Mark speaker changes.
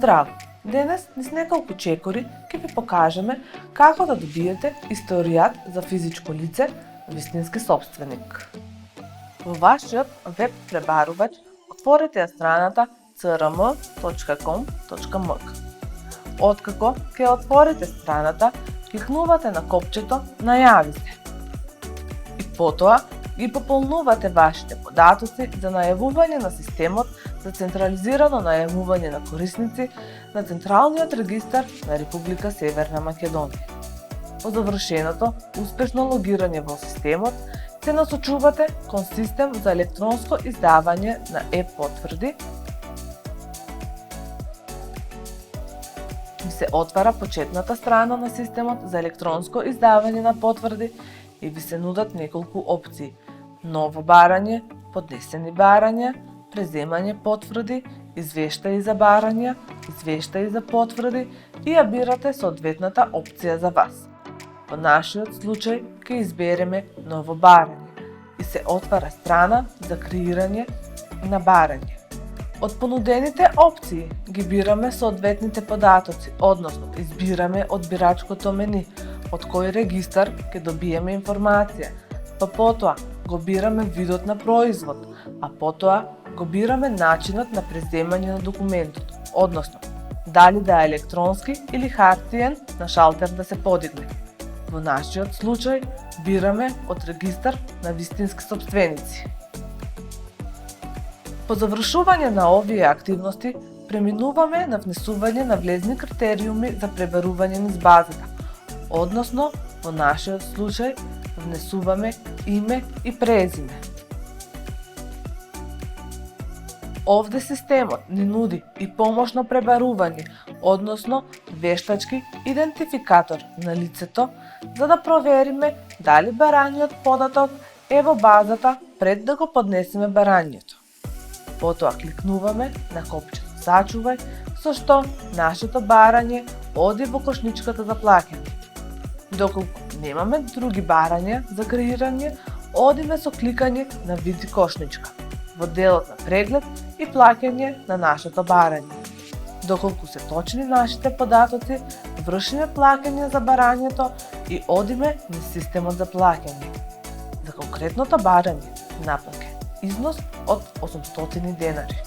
Speaker 1: Здраво! Денес низ неколку чекори ќе ви покажеме како да добиете историјат за физичко лице, вистински собственик. Во вашиот веб пребарувач отворете ја страната crm.com.mk. Откако ќе отворите страната, кликнувате на копчето Најави се и потоа ги пополнувате вашите податоци за најавување на системот за централизирано најавување на корисници на Централниот регистар на Република Северна Македонија. По завршеното успешно логирање во системот, се насочувате кон систем за електронско издавање на е-потврди и се отвара почетната страна на системот за електронско издавање на потврди и ви се нудат неколку опции: ново барање, поднесени барања, преземање потврди, извештаи за барања, извештаи за потврди и ја бирате соодветната опција за вас. Во нашиот случај ќе избереме ново барање и се отвара страна за креирање на барање. Од понудените опции ги бираме соодветните податоци, односно избираме од бирачкото мени од кој регистар ќе добиеме информација, па потоа го бираме видот на производ, а потоа го бираме начинот на преземање на документот, односно дали да е електронски или хартиен на шалтер да се подигне. Во нашиот случај бираме од регистар на вистински собственици. По завршување на овие активности, преминуваме на внесување на влезни критериуми за пребарување низ базата, односно во нашиот случај внесуваме име и презиме. Овде системот ни нуди и помошно пребарување, односно вештачки идентификатор на лицето, за да провериме дали бараниот податок е во базата пред да го поднесеме барањето. Потоа кликнуваме на копчето Сачувај, со што нашето барање оди во кошничката за плаќање. Доколку немаме други барања за креирање, одиме со кликање на Види кошничка во делот на преглед и плаќање на нашето барање. Доколку се точни нашите податоци, вршиме плаќање за барањето и одиме низ системот за плаќање. За конкретното барање наплаќа износ од 800 денари.